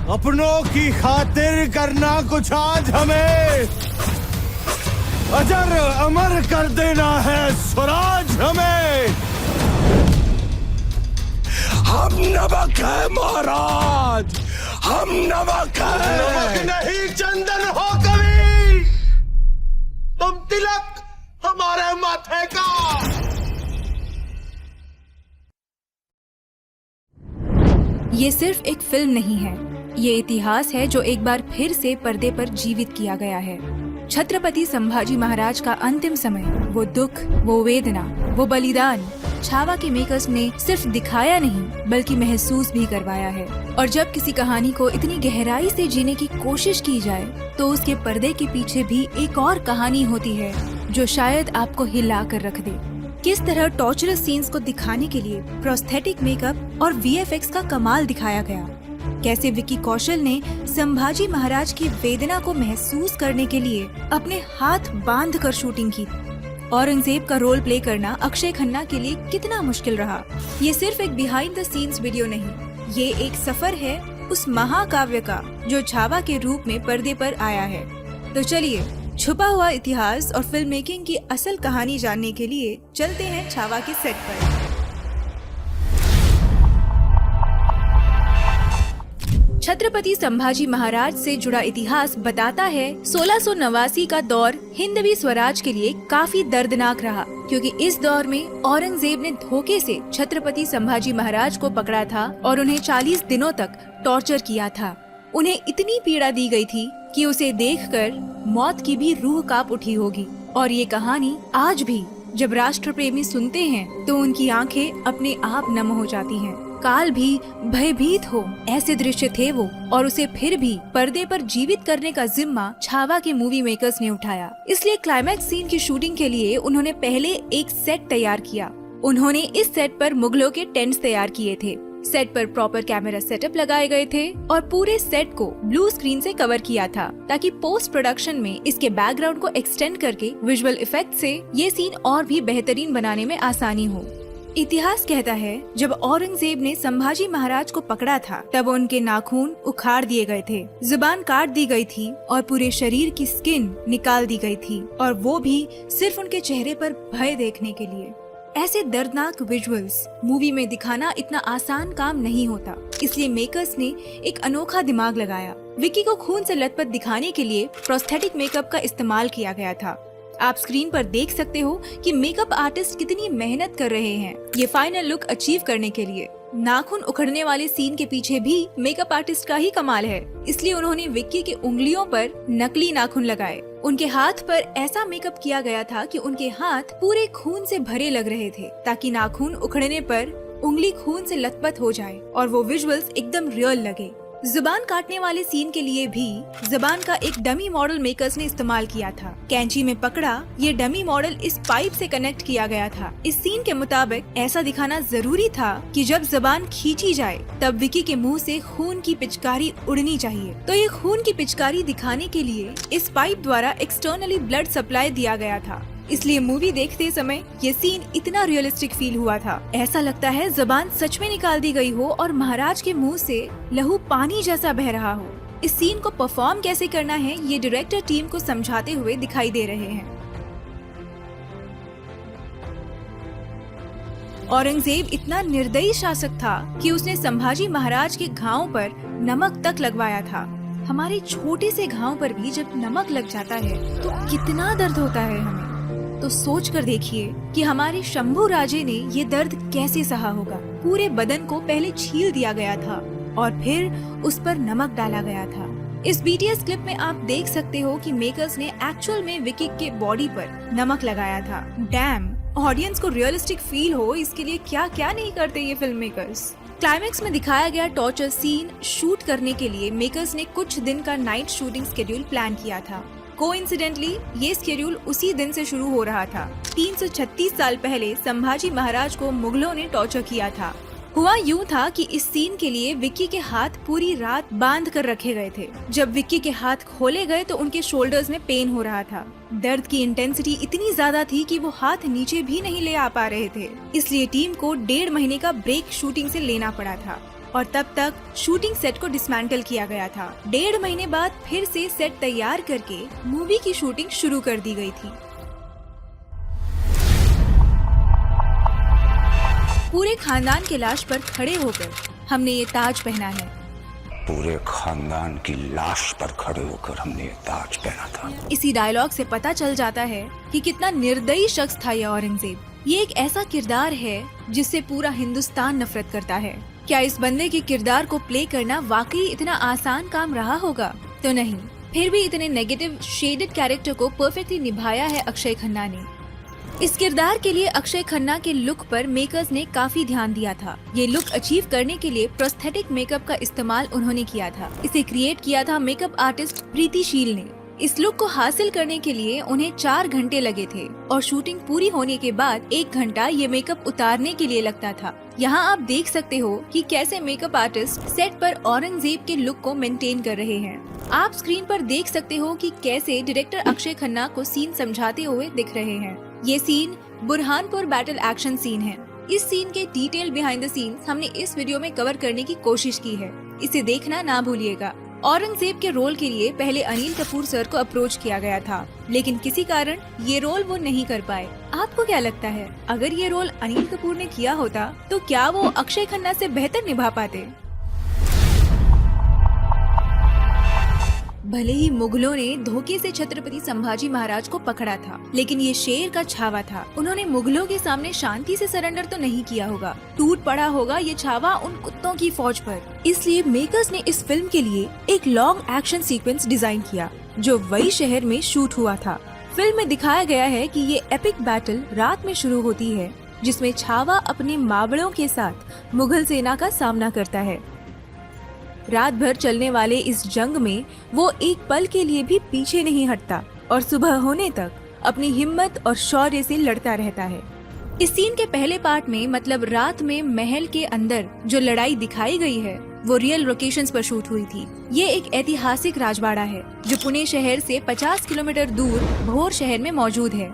अपनों की खातिर करना कुछ आज हमें, अजर अमर कर देना है स्वराज हमें। हम नमक है महाराज, हम नमक है। नमक नहीं चंदन हो कभी, तुम तिलक हमारे माथे का। ये सिर्फ एक फिल्म नहीं है, ये इतिहास है जो एक बार फिर से पर्दे पर जीवित किया गया है। छत्रपति संभाजी महाराज का अंतिम समय, वो दुख, वो वेदना, वो बलिदान छावा के मेकर्स ने सिर्फ दिखाया नहीं बल्कि महसूस भी करवाया है। और जब किसी कहानी को इतनी गहराई से जीने की कोशिश की जाए तो उसके पर्दे के पीछे भी एक और कहानी होती है जो शायद आपको हिला कर रख दे। किस तरह टॉर्चरस सीन्स को दिखाने के लिए प्रोस्थेटिक मेकअप और वीएफएक्स का कमाल दिखाया गया। कैसे विक्की कौशल ने संभाजी महाराज की वेदना को महसूस करने के लिए अपने हाथ बांध कर शूटिंग की। औरंगजेब का रोल प्ले करना अक्षय खन्ना के लिए कितना मुश्किल रहा। ये सिर्फ एक बिहाइंड द सीन्स वीडियो नहीं, ये एक सफर है उस महाकाव्य का जो छावा के रूप में पर्दे पर आया है। तो चलिए छुपा हुआ इतिहास और फिल्म मेकिंग की असल कहानी जानने के लिए चलते हैं छावा के सेट पर। छत्रपति संभाजी महाराज से जुड़ा इतिहास बताता है 1689 का दौर हिंदवी स्वराज के लिए काफी दर्दनाक रहा, क्योंकि इस दौर में औरंगजेब ने धोखे से छत्रपति संभाजी महाराज को पकड़ा था और उन्हें 40 दिनों तक टॉर्चर किया था। उन्हें इतनी पीड़ा दी गई थी कि उसे देखकर मौत की भी रूह कांप उठी होगी। और ये कहानी आज भी जब राष्ट्र प्रेमी सुनते हैं तो उनकी आंखें अपने आप नम हो जाती हैं। काल भी भयभीत हो ऐसे दृश्य थे वो, और उसे फिर भी पर्दे पर जीवित करने का जिम्मा छावा के मूवी मेकर्स ने उठाया। इसलिए क्लाइमैक्स सीन की शूटिंग के लिए उन्होंने पहले एक सेट तैयार किया। उन्होंने इस सेट पर मुगलों के टेंट्स तैयार किए थे। सेट पर प्रॉपर कैमरा सेटअप लगाए गए थे और पूरे सेट को ब्लू स्क्रीन से कवर किया था ताकि पोस्ट प्रोडक्शन में इसके बैकग्राउंड को एक्सटेंड करके विजुअल इफेक्ट से ये सीन और भी बेहतरीन बनाने में आसानी हो। इतिहास कहता है जब औरंगजेब ने संभाजी महाराज को पकड़ा था तब उनके नाखून उखाड़ दिए गए थे, जुबान काट दी गई थी और पूरे शरीर की स्किन निकाल दी गई थी, और वो भी सिर्फ उनके चेहरे पर भय देखने के लिए। ऐसे दर्दनाक विजुअल्स मूवी में दिखाना इतना आसान काम नहीं होता, इसलिए मेकर्स ने एक अनोखा दिमाग लगाया। विक्की को खून से लथपथ दिखाने के लिए प्रोस्थेटिक मेकअप का इस्तेमाल किया गया था। आप स्क्रीन पर देख सकते हो कि मेकअप आर्टिस्ट कितनी मेहनत कर रहे हैं ये फाइनल लुक अचीव करने के लिए। नाखून उखड़ने वाले सीन के पीछे भी मेकअप आर्टिस्ट का ही कमाल है, इसलिए उन्होंने विक्की के उंगलियों पर नकली नाखून लगाए। उनके हाथ पर ऐसा मेकअप किया गया था कि उनके हाथ पूरे खून से भरे लग रहे थे, ताकि नाखून उखड़ने पर उंगली खून से लथपथ हो जाए और वो विजुअल्स एकदम रियल लगे। जुबान काटने वाले सीन के लिए भी जुबान का एक डमी मॉडल मेकर्स ने इस्तेमाल किया था। कैंची में पकड़ा ये डमी मॉडल इस पाइप से कनेक्ट किया गया था। इस सीन के मुताबिक ऐसा दिखाना जरूरी था कि जब जुबान खींची जाए तब विक्की के मुंह से खून की पिचकारी उड़नी चाहिए। तो ये खून की पिचकारी दिखाने के लिए इस पाइप द्वारा एक्सटर्नली ब्लड सप्लाई दिया गया था, इसलिए मूवी देखते समय ये सीन इतना रियलिस्टिक फील हुआ था। ऐसा लगता है जुबान सच में निकाल दी गई हो और महाराज के मुंह से लहू पानी जैसा बह रहा हो। इस सीन को परफॉर्म कैसे करना है ये डायरेक्टर टीम को समझाते हुए दिखाई दे रहे हैं। औरंगजेब इतना निर्दयी शासक था कि उसने संभाजी महाराज के घावों पर नमक तक लगवाया था। हमारे छोटे से घाव पर भी जब नमक लग जाता है तो कितना दर्द होता है हमें। तो सोच कर देखिए कि हमारे शंभू राजे ने ये दर्द कैसे सहा होगा। पूरे बदन को पहले छील दिया गया था और फिर उस पर नमक डाला गया था। इस बीटीएस क्लिप में आप देख सकते हो कि मेकर्स ने एक्चुअल में विक्की के बॉडी पर नमक लगाया था। डैम, ऑडियंस को रियलिस्टिक फील हो इसके लिए क्या क्या नहीं करते ये फिल्म मेकर्स। क्लाइमेक्स में दिखाया गया टॉर्चर सीन शूट करने के लिए मेकर्स ने कुछ दिन का नाइट शूटिंग स्केड्यूल प्लान किया था। कोइंसिडेंटली ये स्केड्यूल उसी दिन से शुरू हो रहा था। 336 साल पहले संभाजी महाराज को मुगलों ने टॉर्चर किया था। हुआ यूं था कि इस सीन के लिए विक्की के हाथ पूरी रात बांध कर रखे गए थे। जब विक्की के हाथ खोले गए तो उनके शोल्डर्स में पेन हो रहा था। दर्द की इंटेंसिटी इतनी ज्यादा थी कि वो हाथ नीचे भी नहीं ले आ पा रहे थे। इसलिए टीम को 1.5 महीने का ब्रेक शूटिंग से लेना पड़ा था और तब तक शूटिंग सेट को डिसमेंटल किया गया था। 1.5 महीने बाद फिर से सेट तैयार करके मूवी की शूटिंग शुरू कर दी गई थी। पूरे खानदान के लाश पर खड़े होकर हमने ये ताज पहना है। पूरे खानदान की लाश पर खड़े होकर हमने ये ताज पहना था। इसी डायलॉग से पता चल जाता है कि कितना निर्दयी शख्स था यह औरंगजेब। ये एक ऐसा किरदार है जिससे पूरा हिंदुस्तान नफरत करता है। क्या इस बंदे के किरदार को प्ले करना वाकई इतना आसान काम रहा होगा? तो नहीं, फिर भी इतने नेगेटिव शेडेड कैरेक्टर को परफेक्टली निभाया है अक्षय खन्ना ने। इस किरदार के लिए अक्षय खन्ना के लुक पर मेकर्स ने काफी ध्यान दिया था। ये लुक अचीव करने के लिए प्रोस्थेटिक मेकअप का इस्तेमाल उन्होंने किया था। इसे क्रिएट किया था मेकअप आर्टिस्ट प्रीति शील ने। इस लुक को हासिल करने के लिए उन्हें 4 घंटे लगे थे और शूटिंग पूरी होने के बाद 1 घंटा ये मेकअप उतारने के लिए लगता था। यहाँ आप देख सकते हो कि कैसे मेकअप आर्टिस्ट सेट पर औरंगजेब के लुक को मेंटेन कर रहे हैं। आप स्क्रीन पर देख सकते हो कि कैसे डायरेक्टर अक्षय खन्ना को सीन समझाते हुए दिख रहे हैं। ये scene Burhanpur battle action scene है। इस सीन के डिटेल बिहाइंड द सीन्स हमने इस वीडियो में कवर करने की कोशिश की है, इसे देखना ना भूलिएगा। औरंगजेब के रोल के लिए पहले अनिल कपूर सर को अप्रोच किया गया था, लेकिन किसी कारण ये रोल वो नहीं कर पाए। आपको क्या लगता है, अगर ये रोल अनिल कपूर ने किया होता तो क्या वो अक्षय खन्ना से बेहतर निभा पाते? भले ही मुगलों ने धोखे से छत्रपति संभाजी महाराज को पकड़ा था, लेकिन ये शेर का छावा था। उन्होंने मुगलों के सामने शांति से सरेंडर तो नहीं किया होगा। टूट पड़ा होगा ये छावा उन कुत्तों की फौज पर। इसलिए मेकर्स ने इस फिल्म के लिए एक लॉन्ग एक्शन सीक्वेंस डिजाइन किया जो वही शहर में शूट हुआ था। फिल्म में दिखाया गया है कि ये एपिक बैटल रात में शुरू होती है, जिसमें छावा अपने मावड़ों के साथ मुगल सेना का सामना करता है। रात भर चलने वाले इस जंग में वो एक पल के लिए भी पीछे नहीं हटता और सुबह होने तक अपनी हिम्मत और शौर्य से लड़ता रहता है। इस सीन के पहले पार्ट में, मतलब रात में महल के अंदर जो लड़ाई दिखाई गई है वो रियल लोकेशंस पर शूट हुई थी। ये एक ऐतिहासिक राजवाड़ा है जो पुणे शहर से 50 किलोमीटर दूर भोर शहर में मौजूद है।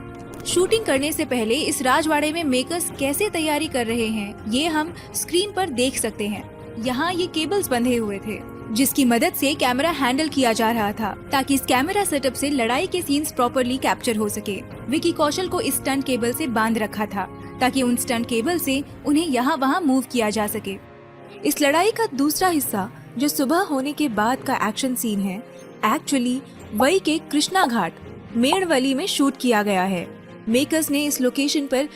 शूटिंग करने से पहले इस राजवाड़े में मेकर्स कैसे तैयारी कर रहे हैं ये हम स्क्रीन पर देख सकते हैं। यहाँ ये केबल्स बंधे हुए थे जिसकी मदद से कैमरा हैंडल किया जा रहा था ताकि इस कैमरा सेटअप से लड़ाई के सीन्स प्रॉपर्ली कैप्चर हो सके। विकी कौशल को इस स्टंट केबल से बांध रखा था ताकि उन स्टंट केबल से उन्हें यहाँ वहाँ मूव किया जा सके। इस लड़ाई का दूसरा हिस्सा जो सुबह होने के बाद का एक्शन सीन है, एक्चुअली वही के कृष्णा घाट मेड़वली में शूट किया गया है। मेकर्स ने इस लोकेशन पर